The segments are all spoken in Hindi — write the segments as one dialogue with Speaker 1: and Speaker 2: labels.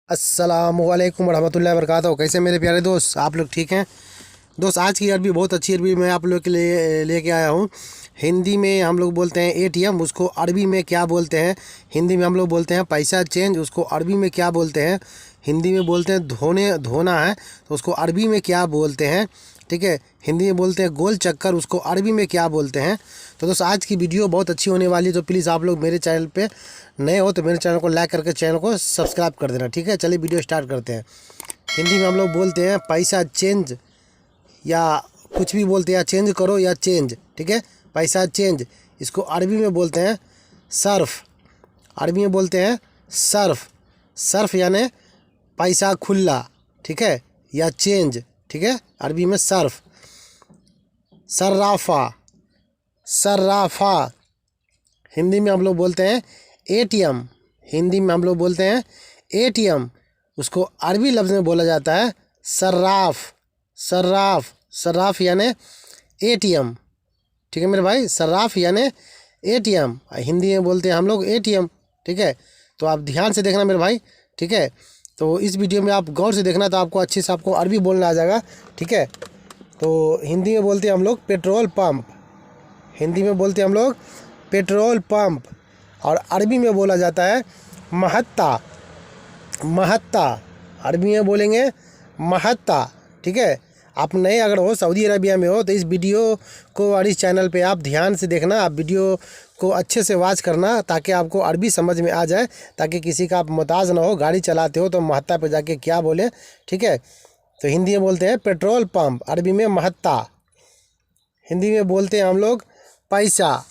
Speaker 1: अस्सलामुअलैकुम रहमतुल्लाहि वबरकातुहू। कैसे मेरे प्यारे दोस्त, आप लोग ठीक हैं? दोस्त, आज की अरबी बहुत अच्छी अरबी मैं आप लोग के लिए लेके आया हूँ। हिंदी में हम लोग बोलते हैं एटीएम, उसको अरबी में क्या बोलते हैं? हिंदी में हम लोग बोलते हैं पैसा चेंज, उसको अरबी में क्या बोलते हैं? हिंदी में बोलते हैं धोना है तो उसको अरबी में क्या बोलते हैं? ठीक है, हिंदी में बोलते हैं गोल चक्कर, उसको अरबी में क्या बोलते हैं? तो दोस्त, आज की वीडियो बहुत अच्छी होने वाली है, तो प्लीज़ आप लोग मेरे चैनल पे नए हो तो मेरे चैनल को लाइक करके चैनल को सब्सक्राइब कर देना। ठीक है, चलिए वीडियो स्टार्ट करते हैं। हिंदी में हम लोग बोलते हैं पैसा चेंज, या कुछ भी बोलते हैं, या चेंज करो या चेंज। ठीक है, पैसा चेंज, इसको अरबी में बोलते हैं सर्फ। अरबी में बोलते हैं सर्फ। सर्फ यानी पैसा खुला, ठीक है, या चेंज। ठीक है, अरबी में सर्फ। सर्राफा, सर्राफा। हिंदी में हम लोग बोलते हैं एटीएम। हिंदी में हम लोग बोलते हैं एटीएम, उसको अरबी लफ्ज़ में बोला जाता है सर्राफ। सर्राफ, सर्राफ यानी एटीएम। ठीक है मेरे भाई, सर्राफ यानी एटीएम, हिंदी में बोलते हैं हम लोग एटीएम। ठीक है, तो आप ध्यान से देखना मेरे भाई। ठीक है, तो इस वीडियो में आप गौर से देखना, तो आपको अच्छे से आपको अरबी बोलना आ जाएगा। ठीक है, तो हिंदी में बोलते हैं हम लोग पेट्रोल पंप। हिंदी में बोलते हैं हम लोग पेट्रोल पंप, और अरबी में बोला जाता है महत्ता। महत्ता, अरबी में बोलेंगे महत्ता। ठीक है, आप नए अगर हो, सऊदी अरबिया में हो, तो इस वीडियो को और इस चैनल पे आप ध्यान से देखना। आप वीडियो को अच्छे से वॉच करना ताकि आपको अरबी समझ में आ जाए, ताकि किसी का आप मोहताज ना हो। गाड़ी चलाते हो तो महत्ता पे जाके क्या बोले। ठीक है, तो हिंदी में बोलते हैं पेट्रोल पंप, अरबी में महत्ता। हिंदी में बोलते हैं हम लोग पैसा।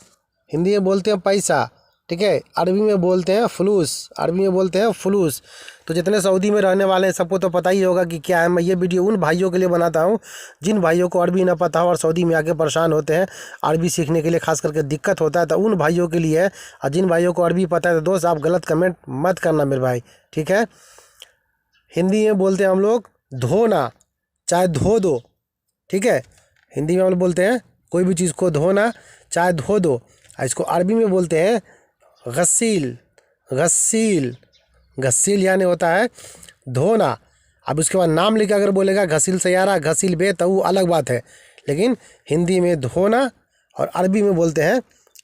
Speaker 1: हिंदी में बोलते हैं पैसा। ठीक है, अरबी में बोलते हैं फलूस। अरबी में बोलते हैं फलूस। तो जितने सऊदी में रहने वाले हैं सबको तो पता ही होगा कि क्या है। मैं ये वीडियो उन भाइयों के लिए बनाता हूँ जिन भाइयों को अरबी ना पता हो और सऊदी में आके परेशान होते हैं, अरबी सीखने के लिए खास करके दिक्कत होता है, तो उन भाइयों के लिए है। और जिन भाइयों को अरबी पता है तो दोस्त आप गलत कमेंट मत करना मेरे भाई। ठीक है, हिंदी में बोलते हैं हम लोग धोना, चाहे धो दो। ठीक है, हिंदी में हम लोग बोलते हैं कोई भी चीज़ को धोना, चाहे धो दो। इसको अरबी में बोलते हैं गस्सील। गस्सील, गस्सील यानी होता है धोना। अब उसके बाद नाम लेकर अगर बोलेगा घसील सयारा, घसील बे, तो वो अलग बात है। लेकिन हिंदी में धोना और अरबी में बोलते हैं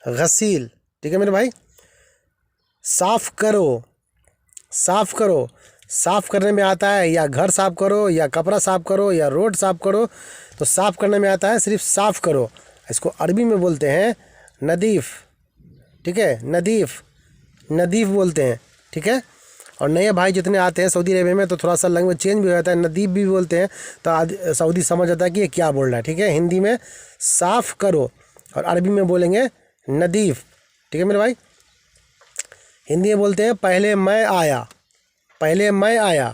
Speaker 1: गसील। ठीक है मेरे भाई, साफ़ करो। साफ़ करो, साफ़ करने में आता है या घर साफ़ करो, या कपड़ा साफ़ करो, या रोड साफ़ करो, तो साफ़ करने में आता है सिर्फ साफ़ करो। इसको अरबी में बोलते हैं नदीफ़। ठीक है, नदीफ़, नदीफ़ बोलते हैं। ठीक है, और नए भाई जितने आते हैं सऊदी अरबिया में तो थोड़ा सा लैंग्वेज चेंज भी हो जाता है, नदीफ़ भी बोलते हैं, तो सऊदी समझ जाता है कि ये क्या बोल रहा है। ठीक है, हिंदी में साफ़ करो और अरबी में बोलेंगे नदीफ़। ठीक है मेरे भाई, हिंदी में बोलते हैं पहले मैं आया। पहले मैं आया।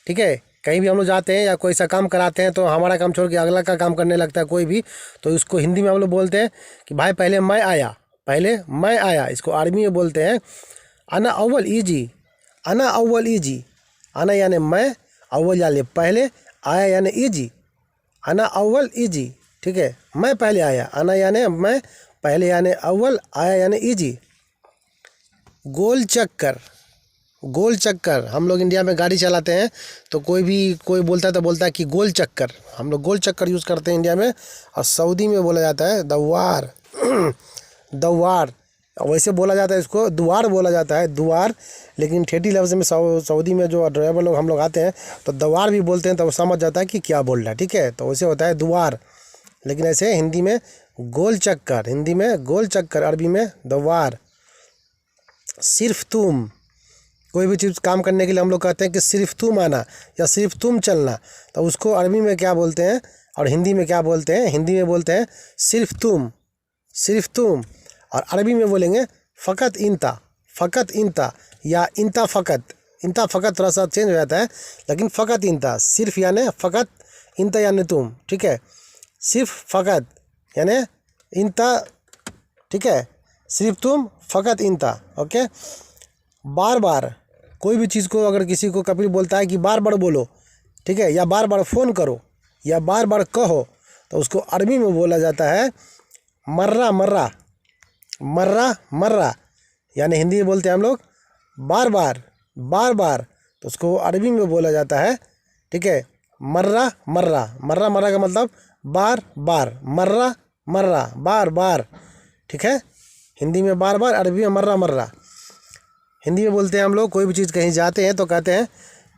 Speaker 1: ठीक है, कहीं भी हम लोग जाते हैं या कोई सा काम कराते हैं तो हमारा काम छोड़ के अगला का काम करने लगता है कोई भी, तो उसको हिंदी में हम लोग बोलते हैं कि भाई पहले मैं आया। पहले मैं आया, इसको अरबी में बोलते हैं अना अव्वल ईजी। अना अव्वल ईजी, अना यानी मैं, अव्वल यानी पहले, आया यानी ईजी। अना अव्वल ईजी। ठीक है, मैं पहले आया, अना यानी मैं, पहले यानी अव्वल, आया यानी ईजी। गोल चक्कर। गोल चक्कर, हम लोग इंडिया में गाड़ी चलाते हैं तो कोई बोलता है तो बोलता है कि गोल चक्कर। हम लोग गोल चक्कर यूज़ करते हैं इंडिया में, और सऊदी में बोला जाता है दवार। दवार, वैसे बोला जाता है इसको दुआर बोला जाता है, दुआर। लेकिन ठेठी लफ्ज़ में सऊदी में जो ड्राइवर लोग हम लोग आते हैं तो दवार भी बोलते हैं, तो वो समझ जाता है कि क्या बोल रहा है। ठीक है, तो वैसे होता है दुआर, लेकिन ऐसे हिंदी में गोल चक्कर। हिंदी में गोल चक्कर, अरबी में दवार। सिर्फ तुम, कोई भी चीज़ काम करने के लिए हम लोग कहते हैं कि सिर्फ तुम आना या सिर्फ तुम चलना, तो उसको अरबी में क्या बोलते हैं और हिंदी में क्या बोलते हैं? हिंदी में बोलते हैं सिर्फ तुम। सिर्फ तुम, और अरबी में बोलेंगे फ़कत इंता। फ़कत इंता या इंता फ़कत। इंता फ़कत थोड़ा सा चेंज हो जाता है, लेकिन फ़कत इंता, सिर्फ यानी फ़कत, इंता यानी तुम। ठीक है, सिर्फ फ़कत यानी इंता। ठीक है, सिर्फ तुम, फ़कत इंता। ओके, बार बार, कोई भी चीज़ को अगर किसी को कभी बोलता है कि बार बार बोलो, ठीक है, या बार बार फ़ोन करो, या बार बार कहो, तो उसको अरबी में बोला जाता है मर्रा मर्रा। मर्रा मर्रा यानी हिंदी में बोलते हैं हम लोग बार बार, बार बार, तो तो उसको अरबी में बोला जाता है, ठीक है, मर्रा मर्रा। मर्रा मर्रा का मतलब बार बार, मर्रा मर्रा बार बार, ठीक है। हिंदी में बार बार, अरबी में मर्रा मर्रा। हिंदी में बोलते हैं हम लोग, कोई भी चीज़ कहीं जाते हैं तो कहते हैं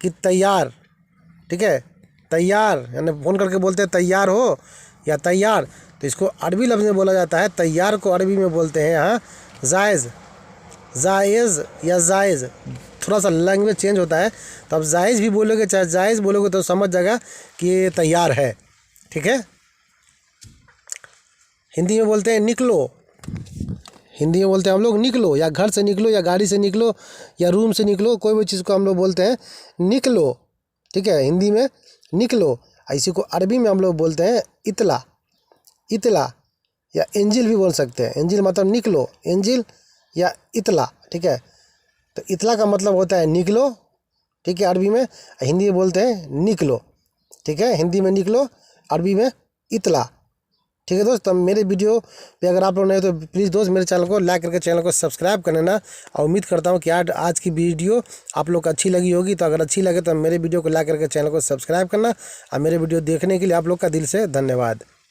Speaker 1: कि तैयार, ठीक है, तैयार, यानी फ़ोन करके बोलते हैं तैयार हो या तैयार, तो इसको अरबी लफ्ज़ में बोला जाता है। तैयार को अरबी में बोलते हैं यहाँ जायज़, जायज़ या जायज़, थोड़ा सा लैंग्वेज चेंज होता है। तो अब जायज़ भी बोलोगे चाहे जायज़ बोलोगे तो समझ जाएगा कि ये तैयार है, ठीक है। हिंदी में बोलते हैं निकलो। हिंदी में बोलते हैं हम लोग निकलो, या घर से निकलो, या गाड़ी से निकलो, या रूम से निकलो, कोई भी चीज़ को हम लोग बोलते हैं निकलो, ठीक है। हिंदी में निकलो। इसी को अरबी में हम लोग बोलते हैं इतला, इतला, या एंजिल भी बोल सकते हैं। एंजिल मतलब निकलो, एंजिल या इतला, ठीक है। तो इतला का मतलब होता है निकलो, ठीक है, अरबी में। हिंदी में बोलते हैं निकलो, ठीक है। हिंदी में निकलो, अरबी में इतला, ठीक है दोस्त। तो मेरे वीडियो पे अगर आप लोग नए तो प्लीज़ दोस्त मेरे चैनल को लाइक करके चैनल को सब्सक्राइब कर लेना। और उम्मीद करता हूँ कि आज की वीडियो आप लोग को अच्छी लगी होगी। तो अगर अच्छी लगे तो मेरे वीडियो को लाइक करके चैनल को सब्सक्राइब करना। और मेरे वीडियो देखने के लिए आप लोग का दिल से धन्यवाद।